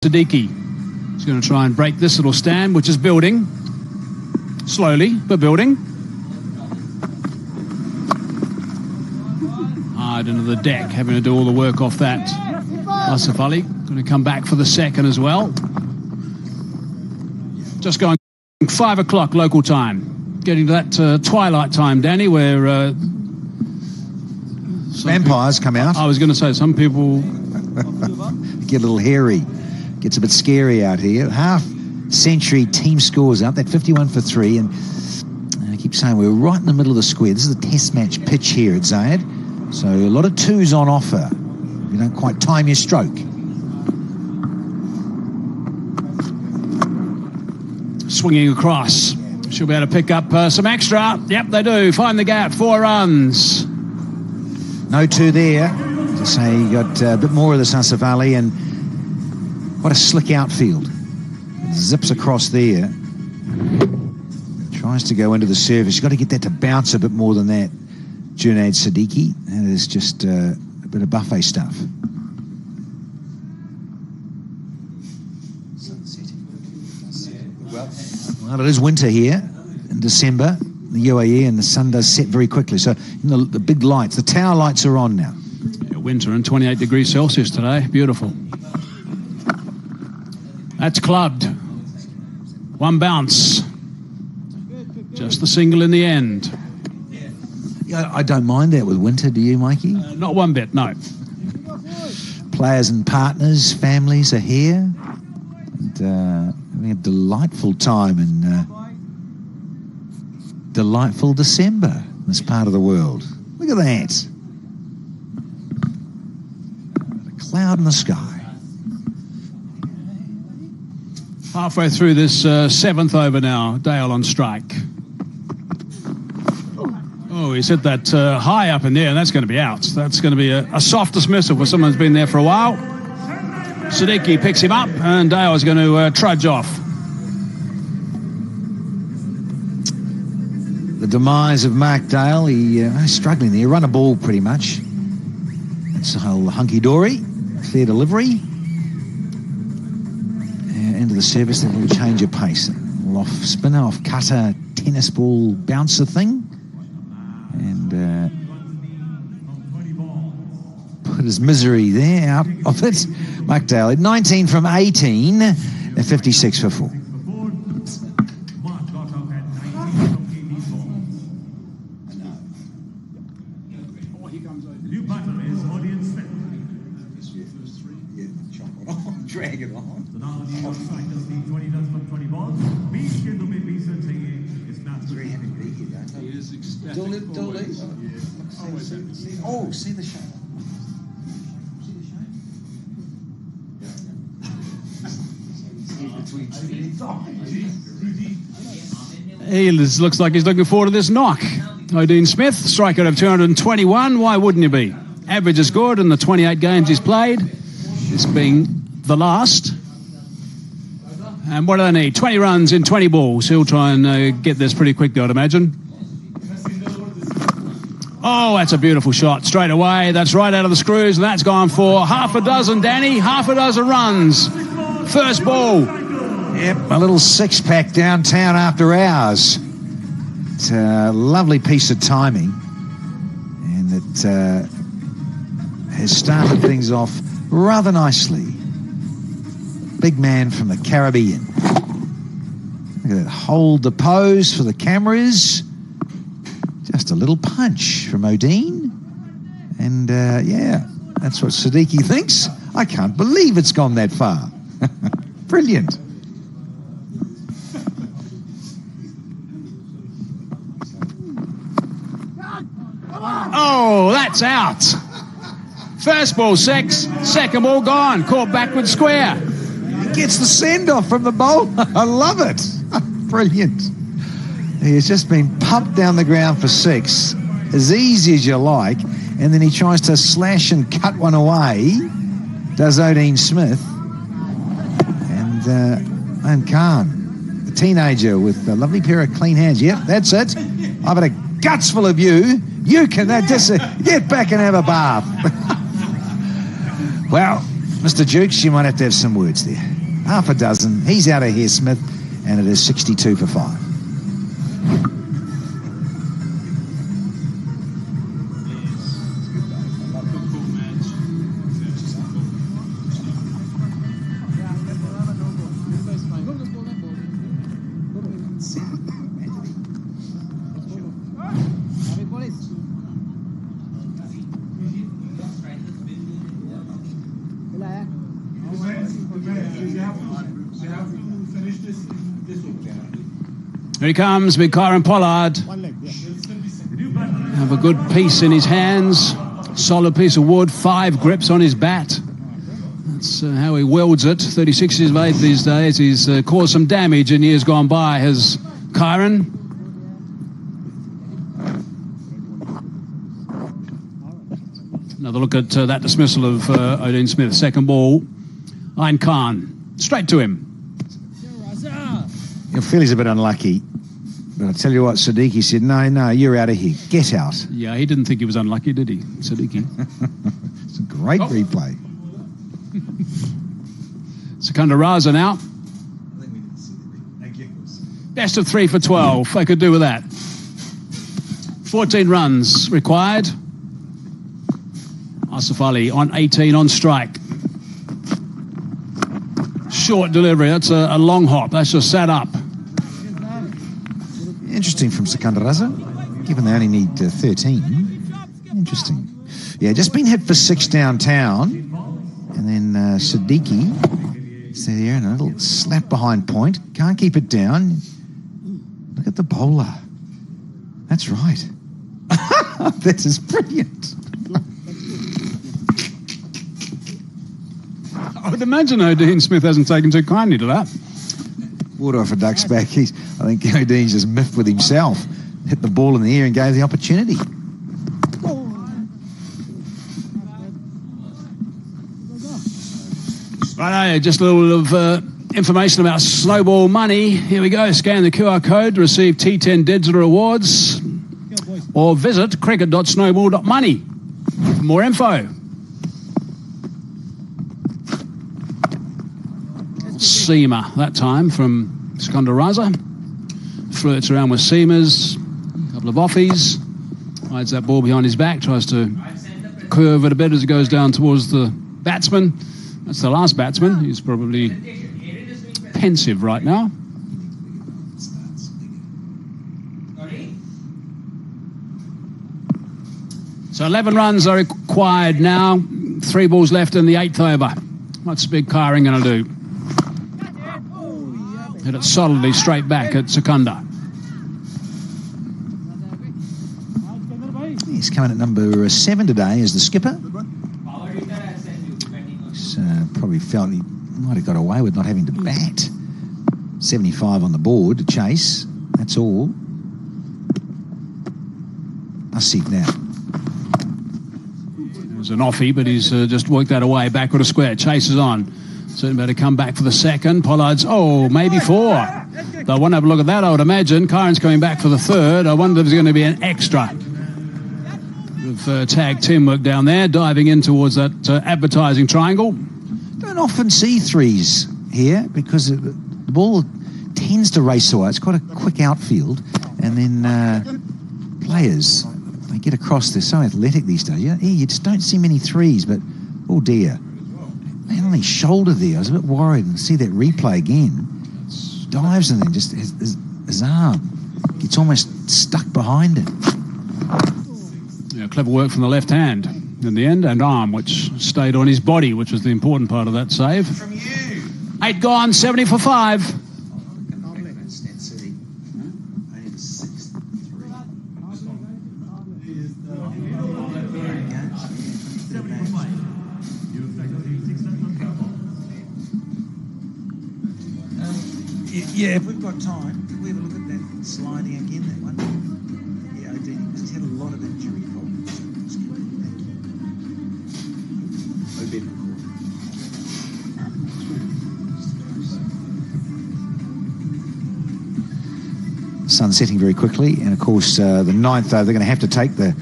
Siddiqui is going to try and break this little stand, which is building. Slowly, but building. Hard into the deck, having to do all the work off that. Asif Ali going to come back for the second as well. Just going 5 o'clock local time. Getting to that twilight time, Danny, where... vampires come out. I was going to say, some people... get a little hairy. Gets a bit scary out here. Half-century team scores out. That 51 for 3. And I keep saying we're right in the middle of the square. This is a test match pitch here at Zayed. So a lot of twos on offer. You don't quite time your stroke. Swinging across. She'll be able to pick up some extra. Yep, they do. Find the gap. 4 runs. No two there. To say you got a bit more of this Asif Ali, and what a slick outfield. Zips across there. Tries to go into the surface. You've got to get that to bounce a bit more than that, Junaid Siddiqui. That is just a bit of buffet stuff. Well, it is winter here in December, the UAE, and the sun does set very quickly. So the big lights, the tower lights are on now. Yeah, winter and 28 degrees Celsius today. Beautiful. That's clubbed. One bounce. Just the single in the end. Yeah, I don't mind that with winter, do you, Mikey? Not one bit, no. Players and partners, families are here. And having a delightful time in delightful December in this part of the world. Look at that. A cloud in the sky. Halfway through this 7th over now. Dale on strike. Oh, he's hit that high up in there, and that's going to be out. That's going to be a soft dismissal for someone who's been there for a while. Siddiqui picks him up, and Dale is going to trudge off. The demise of Mark Dale. He's struggling there. Run a ball pretty much. It's a whole hunky-dory. Fair delivery. Into the service, that will change of pace. Off spinner, off cutter, tennis ball bouncer thing. And put his misery there out of it. Mark Dale, 19 from 18, and 56 for 4. Drag it on. Oh, see the shot. He looks like he's looking forward to this knock. Odin Smith, strikeout of 221. Why wouldn't he be? Average is good in the 28 games he's played. This being the last. And what do they need? 20 runs in 20 balls. He'll try and get this pretty quickly, I'd imagine. Oh, that's a beautiful shot. Straight away. That's right out of the screws, and that's gone for half a dozen, Danny. Half a dozen runs. First ball. Yep, a little six-pack downtown after hours. It's a lovely piece of timing. And it has started things off rather nicely. Big man from the Caribbean. Look at that. Hold the pose for the cameras. Just a little punch from Odin. And, yeah, that's what Siddiqui thinks. I can't believe it's gone that far. Brilliant. Oh, that's out. First ball 6, second ball gone. Caught backward square. He gets the send-off from the bowler. I love it. Brilliant. He has just been pumped down the ground for 6, as easy as you like, and then he tries to slash and cut one away, does Odin Smith. And Khan, the teenager with a lovely pair of clean hands. Yep, that's it. I've had a guts full of you. You can just get back and have a bath. Well, Mr. Jukes, you might have to have some words there. Half a dozen. He's out of here, Smith, and it is 62 for 5. Here he comes, big Kyron Pollard. Have a good piece in his hands. Solid piece of wood, 5 grips on his bat. That's how he wields it. 36 years of age these days. He's caused some damage in years gone by, has Kyron. Another look at that dismissal of O'Dean Smith. Second ball, Ayn Khan. Straight to him. You'll feel he's a bit unlucky. But I'll tell you what, Siddiqui said, no, you're out of here. Get out. Yeah, he didn't think he was unlucky, did he, Siddiqui? It's a great replay. Secunda Raza now. Best of 3 for 12. They could do with that. 14 runs required. Asif Ali on 18 on strike. Short delivery. That's a long hop. That's just sat up. Interesting from Secunda Raza, given they only need 13. Interesting. Yeah, just been hit for 6 downtown. And then Siddiqui is there and a little slap behind point. Can't keep it down. Look at the bowler. That's right. This is brilliant. I would imagine O'Dean Smith hasn't taken too kindly to that. Water off a duck's back. I think O'Dean's just miffed with himself. Hit the ball in the air and gave the opportunity. Right, just a little of information about Snowball Money. Here we go. Scan the QR code to receive T10 digital rewards or visit cricket.snowball.money for more info. Seamer that time from Secunda Raza. Flirts around with seamers, a couple of offies, hides that ball behind his back, tries to curve it a bit as it goes down towards the batsman. That's the last batsman. He's probably pensive right now. So 11 runs are required now. 3 balls left in the 8th over. What's Big Kyron going to do? Hit it solidly straight back at Secunda. He's coming at number 7 today as the skipper. He's probably felt he might have got away with not having to bat. 75 on the board to chase. That's all. Must see it now. It was an offie, but he's just worked that away. Backward a square. Chases on. Certainly better come back for the second. Pollard's, maybe 4. They'll want to have a look at that, I would imagine. Kyron's coming back for the 3rd. I wonder if there's going to be an extra. Of tag teamwork down there, diving in towards that advertising triangle. Don't often see 3s here because the ball tends to race away. It's quite a quick outfield. And then players, they get across. They're so athletic these days. You just don't see many 3s, but oh dear. Man, on his shoulder there, I was a bit worried. And see that replay again. Dives and then just his arm gets almost stuck behind it. Yeah, clever work from the left hand in the end, and arm, which stayed on his body, which was the important part of that save. From you. 8 gone, 70 for 5. Yeah, if we've got time, can we have a look at that sliding again, that one? Yeah, he's had a lot of injury problems. Thank you. Sun setting very quickly, and of course the 9th over, they're going to have to take the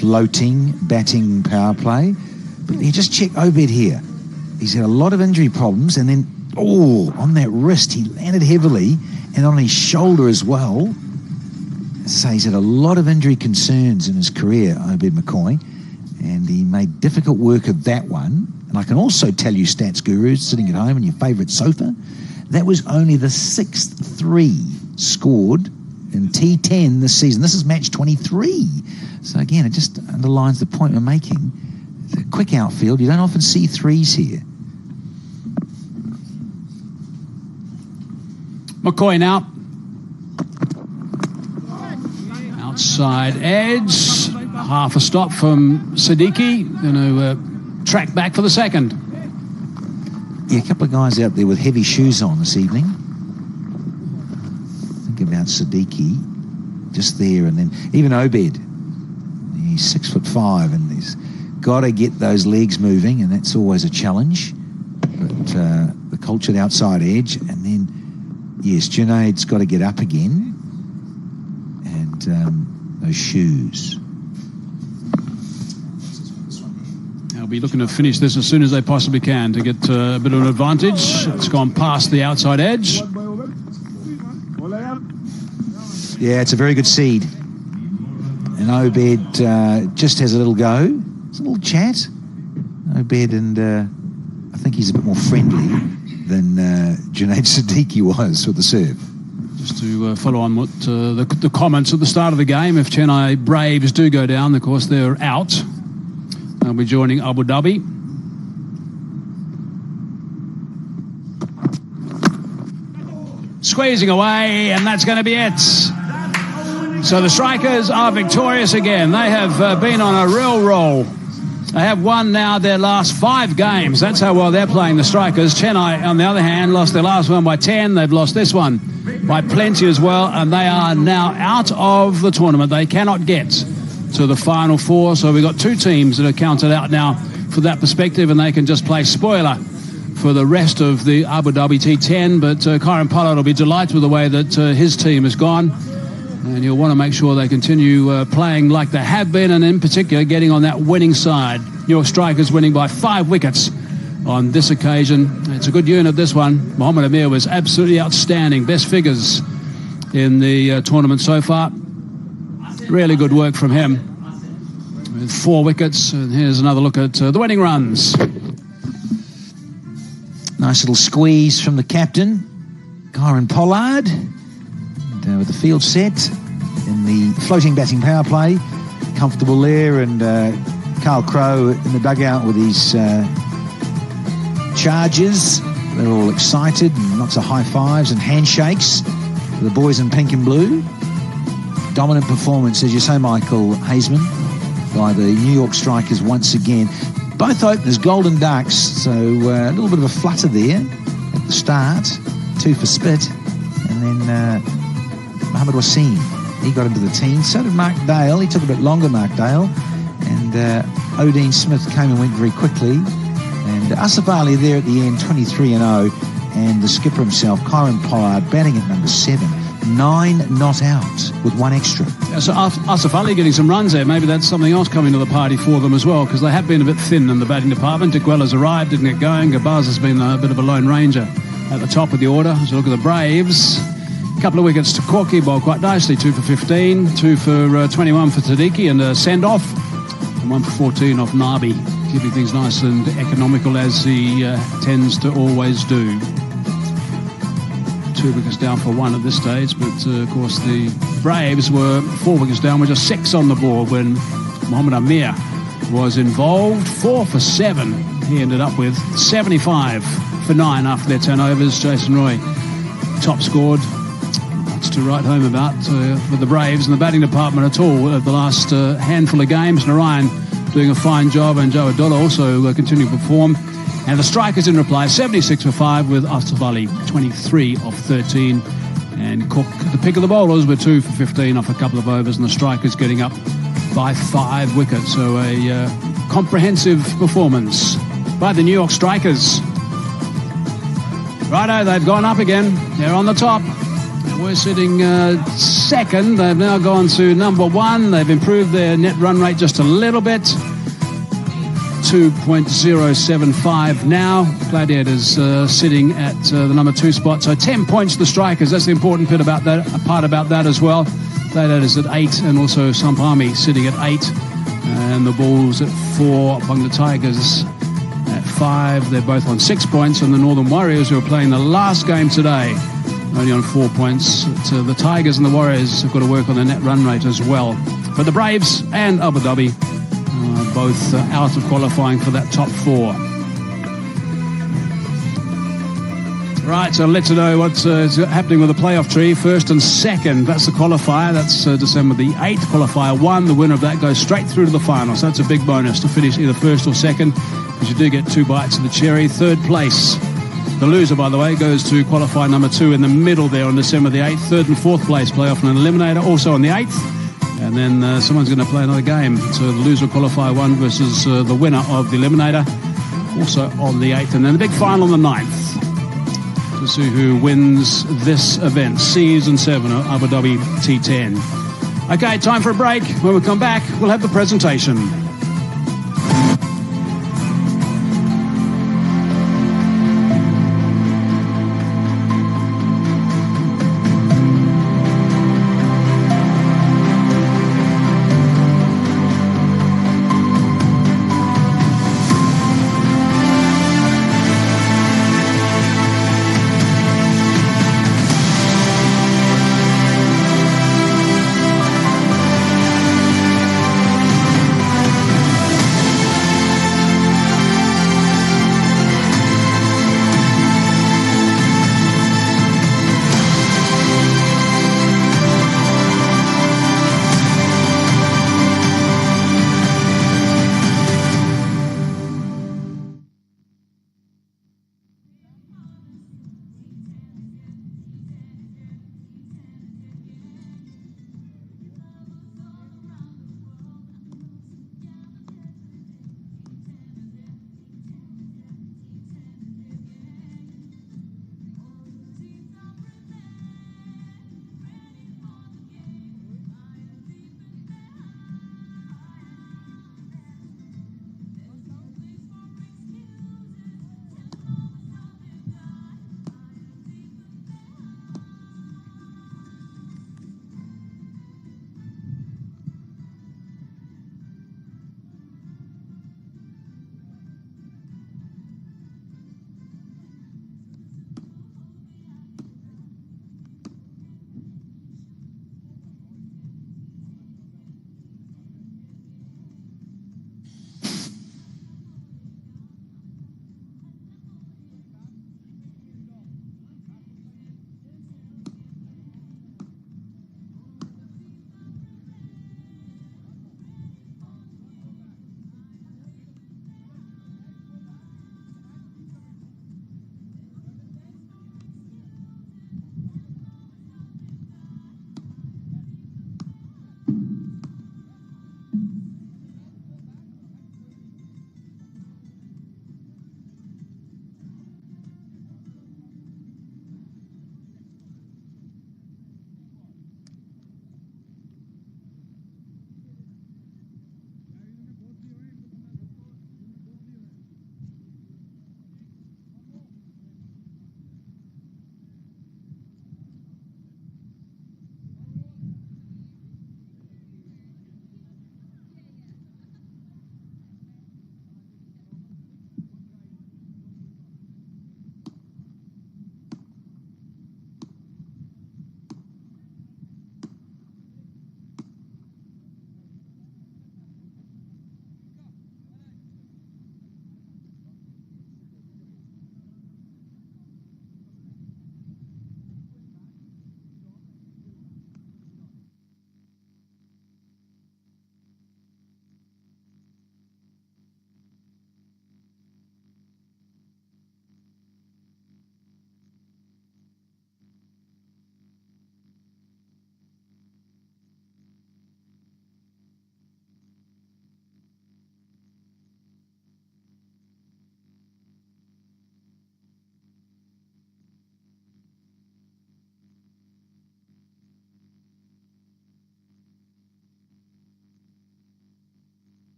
floating batting power play. But you just check Obed here. he's had a lot of injury problems, and then, on that wrist, he landed heavily, and on his shoulder as well. So he's had a lot of injury concerns in his career, Obed McCoy, and he made difficult work of that one. And I can also tell you, Stats Gurus, sitting at home on your favourite sofa, that was only the 6th 3 scored in T10 this season. This is match 23. So again, it just underlines the point we're making. It's a quick outfield. You don't often see 3s here. McCoy now. Outside edge. Half a stop from Siddiqui. Going to track back for the second. Yeah, a couple of guys out there with heavy shoes on this evening. Think about Siddiqui just there, and then even Obed. He's 6'5", and he's got to get those legs moving, and that's always a challenge. But the cultured outside edge, and then yes, Junaid's got to get up again, and those shoes. They'll be looking to finish this as soon as they possibly can to get a bit of an advantage. It's gone past the outside edge. Yeah, it's a very good seed. And Obed just has a little go. It's a little chat. Obed, and I think he's a bit more friendly than Junaid Siddiqui was with the serve. Just to follow on what the comments at the start of the game, if Chennai Braves do go down, of course, they're out. They'll be joining Abu Dhabi. Squeezing away, and that's going to be it. So the Strikers are victorious again. They have been on a real roll. They have won now their last 5 games. That's how well they're playing, the Strikers. Chennai, on the other hand, lost their last one by 10. They've lost this one by plenty as well, and they are now out of the tournament. They cannot get to the Final 4, so we've got 2 teams that are counted out now for that perspective, and they can just play spoiler for the rest of the Abu Dhabi T10. But Kyron Pollard will be delighted with the way that his team has gone. And you'll want to make sure they continue playing like they have been, and in particular getting on that winning side. New York Strikers winning by 5 wickets on this occasion. It's a good unit, this one. Mohamed Amir was absolutely outstanding. Best figures in the tournament so far. Really good work from him with 4 wickets. And here's another look at the winning runs. Nice little squeeze from the captain, Kyron Pollard. With the field set in the floating batting power play, comfortable there, and Carl Crowe in the dugout with his charges. They're all excited, and lots of high fives and handshakes for the boys in pink and blue. Dominant performance, as you say, Michael Hazeman, by the New York Strikers once again. Both openers Golden Ducks, so a little bit of a flutter there at the start, 2 for Spit, and then Mohamed Wasim, he got into the team. So did Mark Dale. He took a bit longer, Mark Dale. And Odeen Smith came and went very quickly. And Asif Ali there at the end, 23-0. And the skipper himself, Kyron Pollard, batting at number 7. 9 not out with 1 extra. Yeah, so Asif Ali getting some runs there. Maybe that's something else coming to the party for them as well, because they have been a bit thin in the batting department. Dick Weller's arrived, didn't get going. Gabaz has been a bit of a lone ranger at the top of the order. So look at the Braves. Couple of wickets to Corky, bowled quite nicely. 2 for 15, 2 for 21 for Siddiqui, and a send-off, and 1 for 14 off Nabi, keeping things nice and economical as he tends to always do. 2 wickets down for 1 at this stage, but of course the Braves were 4 wickets down with just 6 on the board when Mohamed Amir was involved. 4 for 7 he ended up with. 75 for 9 after their turnovers. Jason Roy top scored. To write home about with the Braves and the batting department at all of the last handful of games. Narayan doing a fine job, and Joe Adola also continuing to perform. And the Strikers in reply, 76 for 5 with Asif Ali, 23 off 13. And Cook, the pick of the bowlers, with 2 for 15 off a couple of overs, and the Strikers getting up by 5 wickets. So a comprehensive performance by the New York Strikers. Righto, they've gone up again. They're on the top. We're sitting second. They've now gone to number 1. They've improved their net run rate just a little bit. 2.075 now. Gladiators sitting at the number 2 spot. So 10 points to the Strikers. That's the important part about that as well. Gladiators at 8, and also Sampami sitting at 8. And the Bulls at 4. Bunga Tigers at 5. They're both on 6 points. And the Northern Warriors, who are playing the last game today, only on 4 points. The Tigers and the Warriors have got to work on their net run rate as well. But the Braves and Abu Dhabi both out of qualifying for that top 4. Right, so let's know what's happening with the playoff tree. First and second, that's the qualifier. That's December the 8th. Qualifier 1, the winner of that goes straight through to the final. So that's a big bonus to finish either first or second, because you do get 2 bites of the cherry. Third place, the loser, by the way, goes to qualifier number 2 in the middle there on December the 8th. Third and fourth place play off an eliminator, also on the 8th. And then someone's going to play another game. So the loser qualifier 1 versus the winner of the eliminator, also on the 8th. And then the big final on the 9th to see who wins this event, Season 7 of Abu Dhabi T10. Okay, time for a break. When we come back, we'll have the presentation.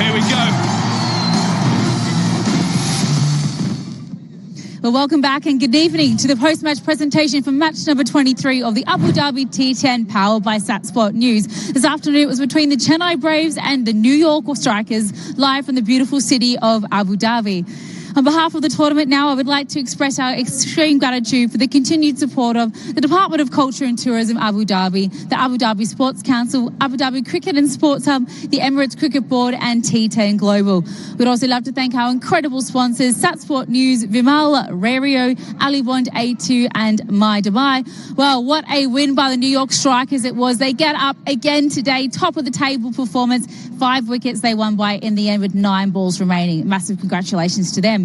Here we go. Well, welcome back and good evening to the post-match presentation for match number 23 of the Abu Dhabi T10 powered by SatSport News. This afternoon it was between the Chennai Braves and the New York Strikers, live from the beautiful city of Abu Dhabi. On behalf of the tournament now, I would like to express our extreme gratitude for the continued support of the Department of Culture and Tourism Abu Dhabi, the Abu Dhabi Sports Council, Abu Dhabi Cricket and Sports Hub, the Emirates Cricket Board and T10 Global. We'd also love to thank our incredible sponsors, SatSport News, Vimal, Rario, Ali Bond A2 and My Dubai. Well, what a win by the New York Strikers it was. They get up again today, top of the table performance. 5 wickets they won by in the end with 9 balls remaining. Massive congratulations to them.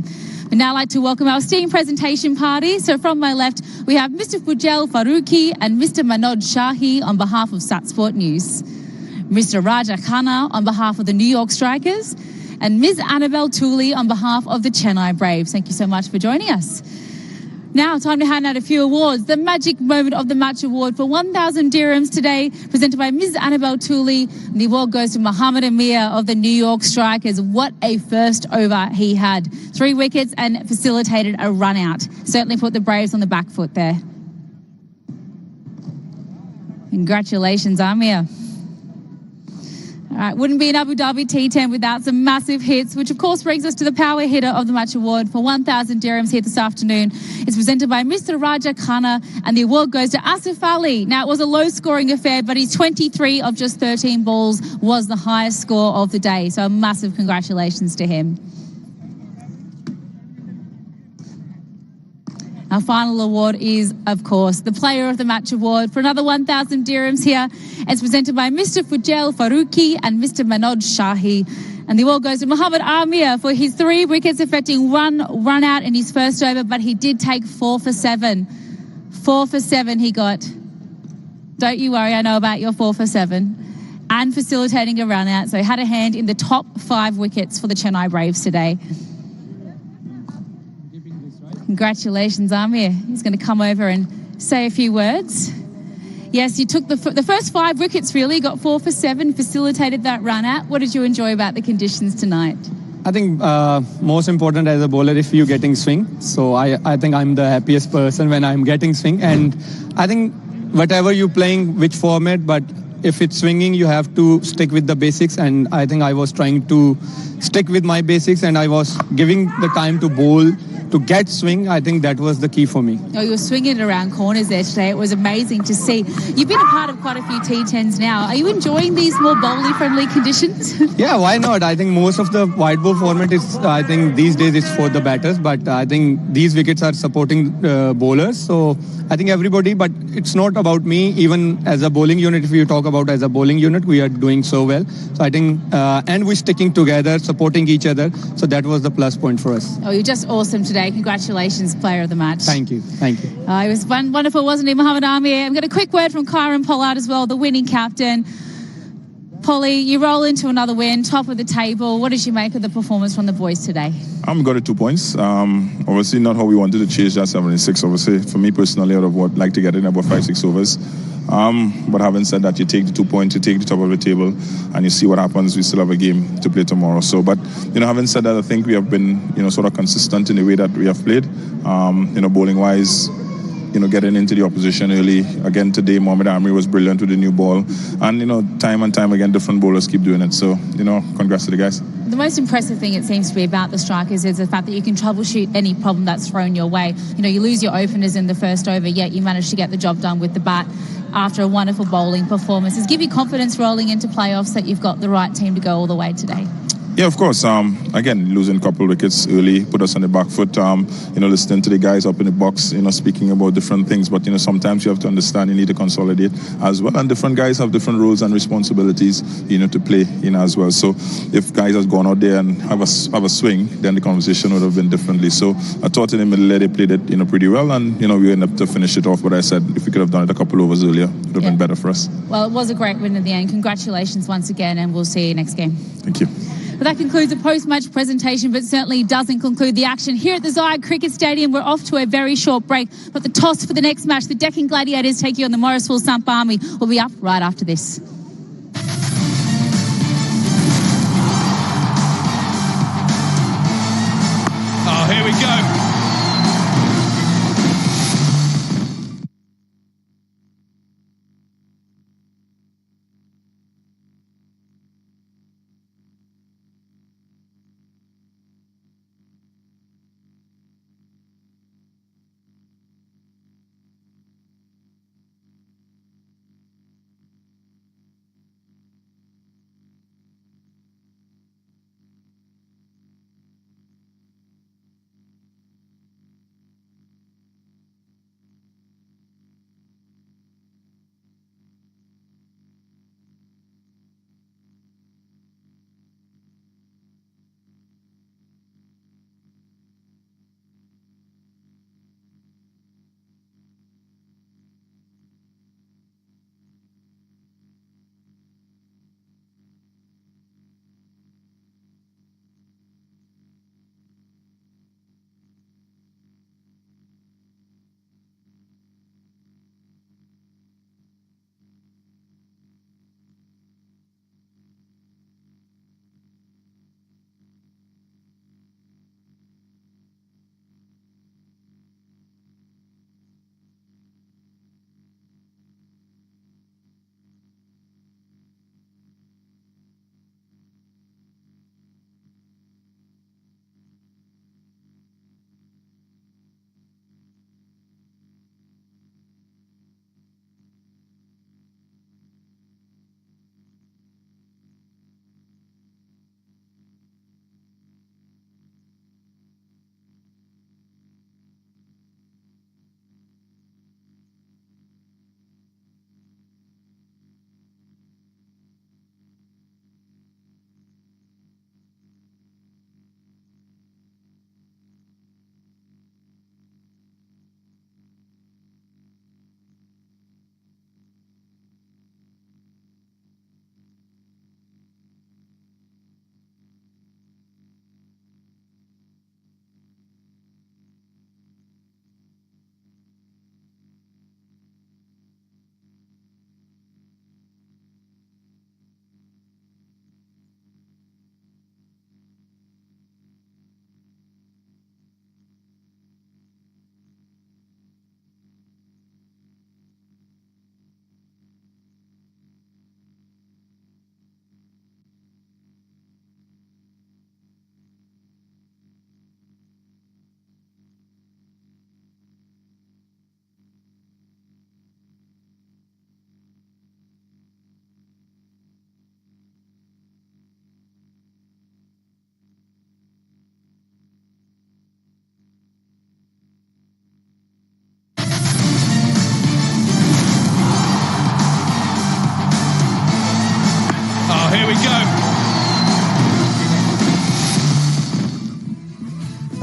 We'd now like to welcome our esteemed presentation party. So from my left, we have Mr. Fujel Faruqi and Mr. Manoj Shahi on behalf of SatSport News. Mr. Raja Khanna on behalf of the New York Strikers. And Ms. Annabelle Tooley on behalf of the Chennai Braves. Thank you so much for joining us. Now, time to hand out a few awards. The Magic Moment of the Match Award for 1,000 dirhams today, presented by Ms. Annabelle Tooley. The award goes to Mohammed Amir of the New York Strikers. What a first over he had. 3 wickets and facilitated a run out. Certainly put the Braves on the back foot there. Congratulations, Amir. All right, wouldn't be an Abu Dhabi T10 without some massive hits, which of course brings us to the power hitter of the match award for 1,000 dirhams here this afternoon. It's presented by Mr. Raja Khanna, and the award goes to Asif Ali. Now, it was a low-scoring affair, but his 23 of just 13 balls was the highest score of the day. So a massive congratulations to him. Our final award is, of course, the Player of the Match Award for another 1,000 dirhams here. It's presented by Mr. Fujel Faruqi and Mr. Manoj Shahi. And the award goes to Mohammed Amir for his 3 wickets, affecting 1 run out in his first over, but he did take 4 for 7. 4 for 7 he got. Don't you worry, I know about your 4 for 7. And facilitating a run out. So he had a hand in the top 5 wickets for the Chennai Braves today. Congratulations, Amir. He's going to come over and say a few words. Yes, you took the first 5 wickets, really, got 4 for 7, facilitated that run out. What did you enjoy about the conditions tonight? I think most important as a bowler if you're getting swing. So I think I'm the happiest person when I'm getting swing. And I think whatever you're playing, which format, but if it's swinging, you have to stick with the basics. And I think I was trying to stick with my basics, and I was giving the time to bowl, to get swing. I think that was the key for me. Oh, you were swinging around corners there today. It was amazing to see. You've been a part of quite a few T10s now. Are you enjoying these more bowling-friendly conditions? Yeah, why not? I think most of the wide ball format is, I think these days it's for the batters, but I think these wickets are supporting bowlers. So I think everybody, but it's not about me. Even as a bowling unit, if you talk about as a bowling unit, we are doing so well. So I think, and we're sticking together, supporting each other. So that was the plus point for us. Oh, you're just awesome today. Congratulations, Player of the Match. Thank you. Thank you. It was wonderful, wasn't it, Mohammed Amir? I've got a quick word from Kyron Pollard as well, the winning captain. Polly, you roll into another win, top of the table. What did you make of the performance from the boys today? Got it 2 points. Obviously not how we wanted to chase that 76. Obviously, for me personally, I would like to get in about 5-6 overs. But having said that, you take the 2 points, you take the top of the table, and you see what happens. We still have a game to play tomorrow. So, but having said that, I think we have been sort of consistent in the way that we have played. Bowling wise, getting into the opposition early. Again today, Mohammed Amir was brilliant with the new ball, and time and time again, different bowlers keep doing it. So, congrats to the guys. The most impressive thing, it seems to be, about the Strikers is the fact that you can troubleshoot any problem that's thrown your way. You lose your openers in the first over, yet you manage to get the job done with the bat after a wonderful bowling performance. Does it give you confidence rolling into playoffs that you've got the right team to go all the way today? Yeah, of course. Again, losing a couple of wickets early put us on the back foot. Listening to the guys up in the box, speaking about different things. But, sometimes you have to understand you need to consolidate as well. And different guys have different roles and responsibilities, to play, as well. So if guys have gone out there and have a swing, then the conversation would have been differently. So I thought in the middle there they played it, pretty well. And, we ended up to finish it off. But I said if we could have done it a couple overs earlier, it would have been better for us. Well, it was a great win in the end. Congratulations once again, and we'll see you next game. Thank you. But that concludes the post-match presentation, but certainly doesn't conclude the action. Here at the Zayed Cricket Stadium, we're off to a very short break. But the toss for the next match, the Deccan Gladiators taking on the Morrisville Sump Army, will be up right after this.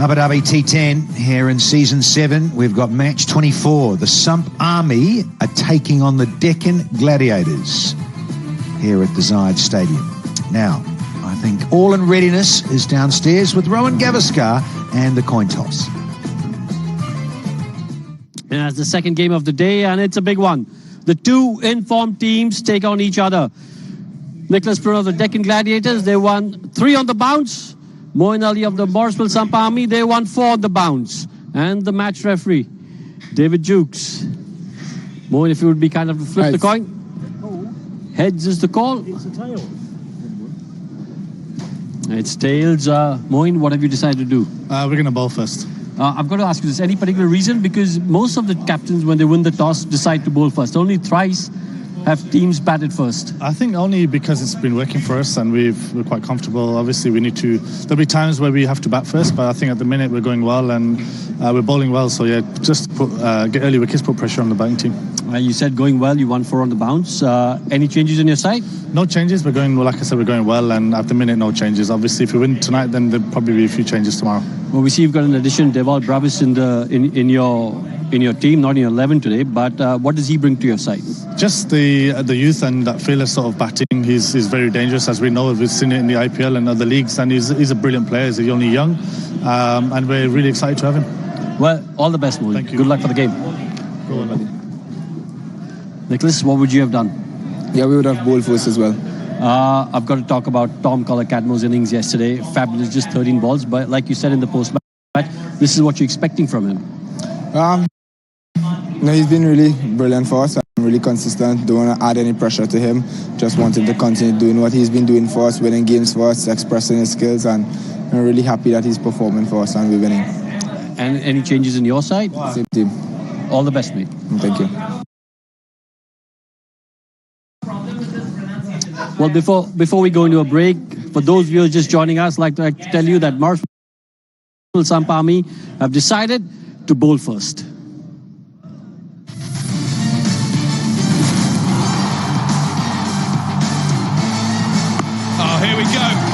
Abu Dhabi T10 here in Season 7. We've got match 24. The Sump Army are taking on the Deccan Gladiators here at the Zayed Stadium. Now, I think all in readiness is downstairs with Rowan Gavaskar and the coin toss. And it's the second game of the day, and it's a big one. The two informed teams take on each other. Nicholas Bruno of the Deccan Gladiators, they won 3 on the bounce. Moin Ali of the Morrisville Sump Army, they won 4 on the bounce. And the match referee, David Jukes. Moin, if you would be kind enough to flip the coin. Heads is the call. It's a tail. It's tails. Moin, what have you decided to do? We're going to bowl first. I've got to ask you this. Any particular reason? Because most of the captains, when they win the toss, decide to bowl first. Only thrice have teams batted first. I think only because it's been working for us and we're quite comfortable. Obviously, there'll be times where we have to bat first, but I think at the minute we're going well and we're bowling well. So yeah, just get early wickets, put pressure on the batting team. You said going well, you won 4 on the bounce. Any changes in your side? No changes. We're going, like I said, we're going well, and at the minute, no changes. Obviously, if we win tonight, then there'll probably be a few changes tomorrow. Well, we see you've got an addition, Deval Bravis, in your team, not in your 11 today. But what does he bring to your side? Just the youth and that fearless sort of batting. He's very dangerous, as we know. We've seen it in the IPL and other leagues, and he's a brilliant player. He's only young, and we're really excited to have him. Well, all the best, Mo. Thank you. Good luck for the game. Go on, buddy. Nicholas, what would you have done? Yeah, we would have bowled first as well. I've got to talk about Tom Collar-Cadmo's innings yesterday. Fabulous, just 13 balls. But like you said in the post-match, this is what you're expecting from him. No, he's been really brilliant for us. Really consistent. Don't want to add any pressure to him. Just want him to continue doing what he's been doing for us, winning games for us, expressing his skills, and I'm really happy that he's performing for us and we're winning. And any changes in your side? Same team. All the best, mate. Thank you. Well, before we go into a break, for those viewers just joining us, I'd like to tell you that Morrisville Sump Army have decided to bowl first. Oh, here we go.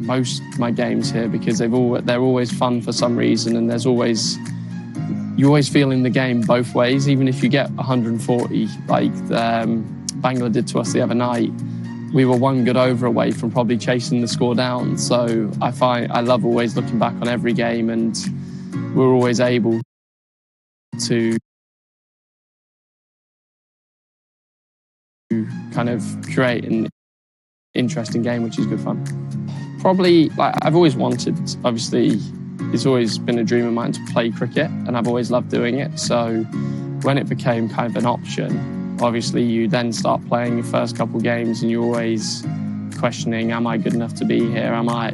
most of my games here because they're always fun for some reason, and you always feel in the game both ways. Even if you get 140, like Bangla did to us the other night, we were one good over away from probably chasing the score down. So I love always looking back on every game, and we're always able to kind of create an interesting game, which is good fun. Probably, like, I've always wanted, obviously, it's always been a dream of mine to play cricket, and I've always loved doing it. So when it became kind of an option, obviously you then start playing your first couple games and you're always questioning, am I good enough to be here? Am I,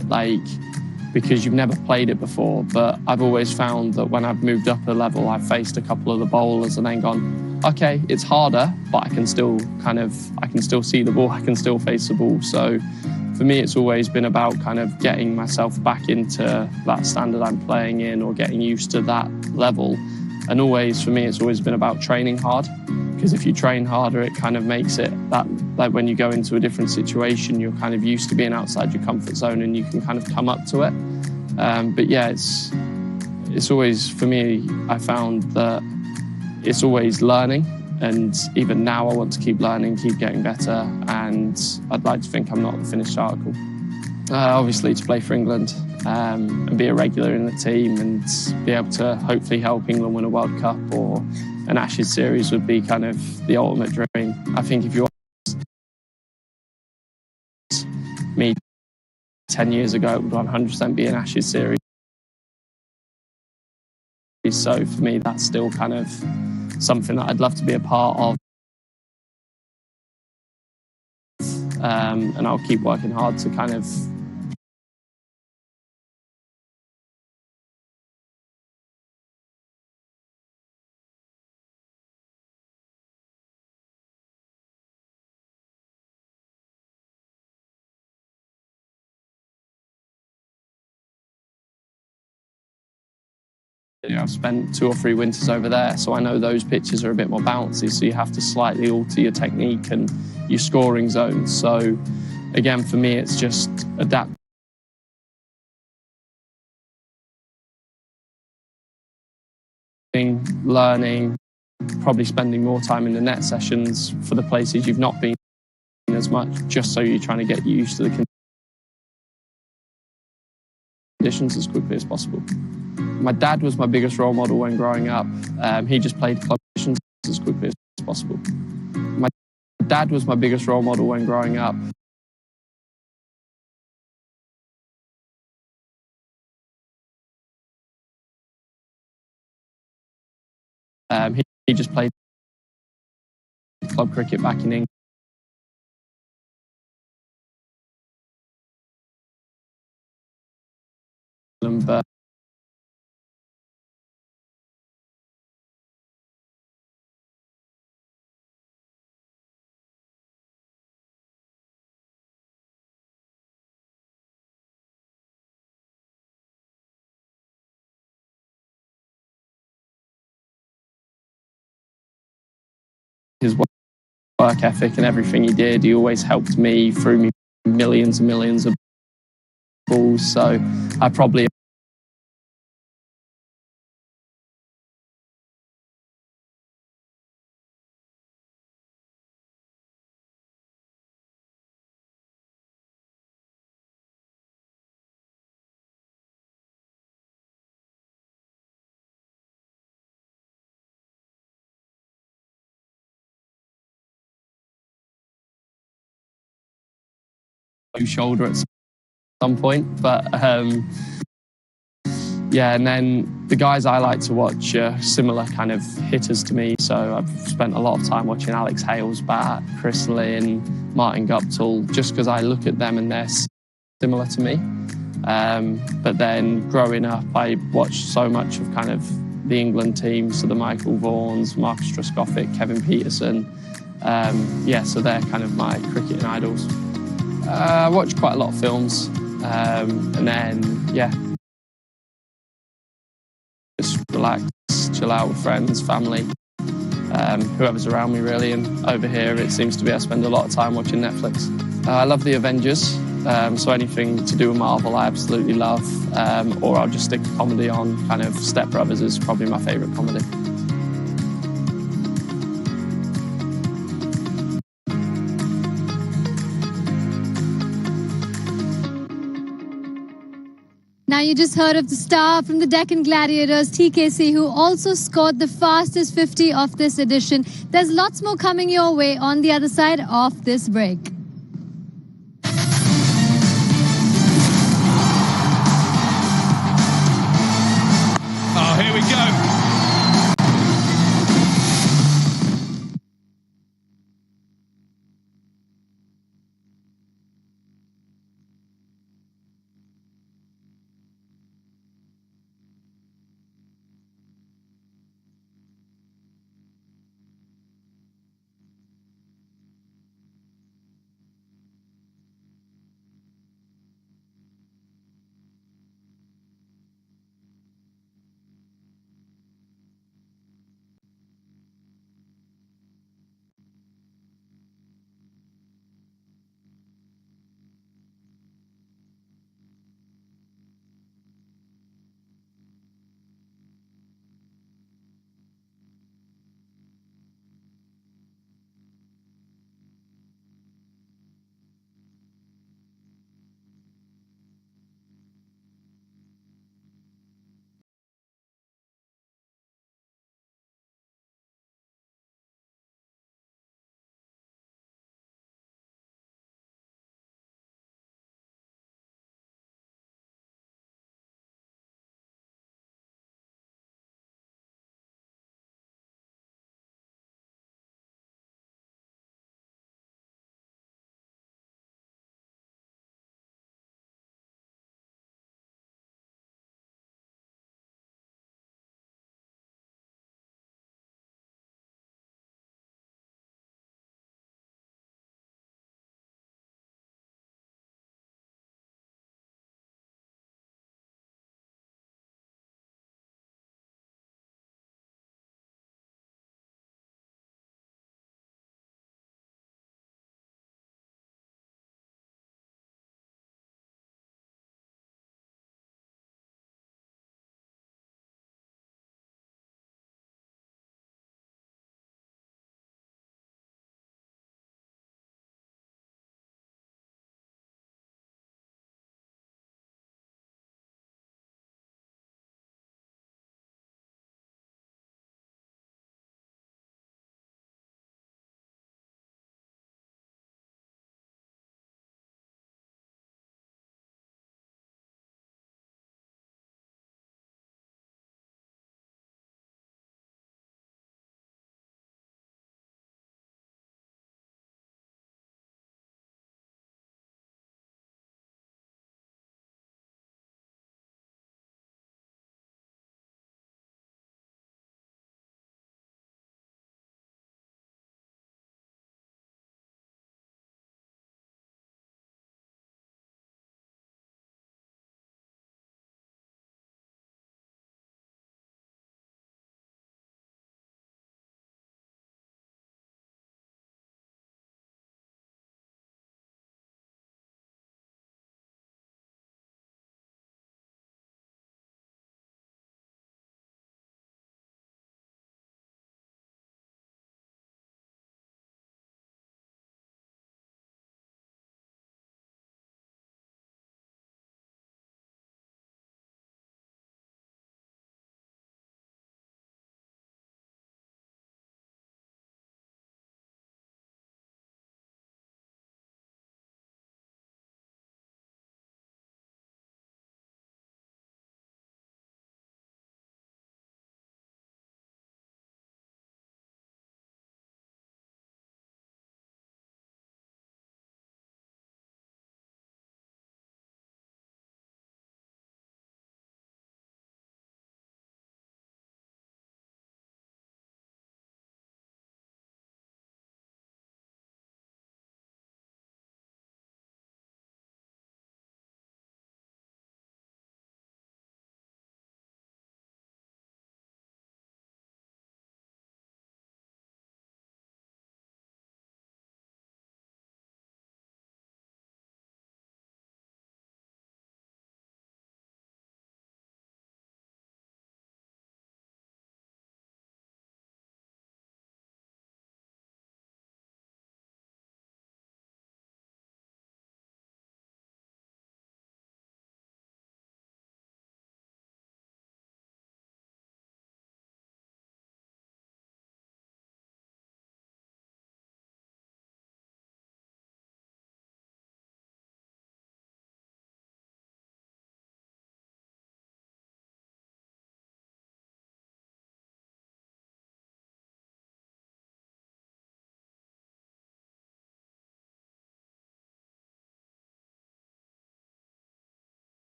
because you've never played it before. But I've always found that when I've moved up a level, I've faced a couple of the bowlers and then gone, okay, it's harder, but I can still see the ball, I can still face the ball. So for me, it's always been about kind of getting myself back into that standard I'm playing in, or getting used to that level. And always, for me, it's always been about training hard, because if you train harder, it kind of makes it that, like, when you go into a different situation, you're kind of used to being outside your comfort zone and you can kind of come up to it. But yeah, it's always, for me, I found that it's always learning. And even now I want to keep learning, keep getting better. And I'd like to think I'm not the finished article. Obviously to play for England and be a regular in the team and be able to hopefully help England win a World Cup or an Ashes series would be kind of the ultimate dream. I think if you asked me 10 years ago, it would 100% be an Ashes series. So for me, that's still kind of something that I'd love to be a part of. And I'll keep working hard to kind of I've spent 2 or 3 winters over there, so I know those pitches are a bit more bouncy, so you have to slightly alter your technique and your scoring zones. So again, for me, it's just adapting, learning, probably spending more time in the net sessions for the places you've not been as much, just so you're trying to get used to the conditions as quickly as possible. My dad was my biggest role model when growing up. He just played club conditions as quickly as possible. My dad was my biggest role model when growing up. He just played club cricket back in England, but his work ethic and everything he did, he always helped me, threw me millions and millions of balls. So I probably shoulder at some point, but yeah, and then the guys I like to watch are similar kind of hitters to me. So I've spent a lot of time watching Alex Hales bat, Chris Lynn, Martin Guptill, just because I look at them and they're similar to me. But then growing up, I watched so much of kind of the England team, so the Michael Vaughns, Marcus Trescothick, Kevin Peterson. Yeah, so they're kind of my cricketing idols. I watch quite a lot of films, and then, yeah, just relax, chill out with friends, family, whoever's around me really. And over here, it seems to be I spend a lot of time watching Netflix. I love the Avengers. So anything to do with Marvel, I absolutely love. Or I'll just stick to comedy on. Kind of Step Brothers is probably my favourite comedy. Now you just heard of the star from the Deccan Gladiators, TKC, who also scored the fastest 50 of this edition. There's lots more coming your way on the other side of this break.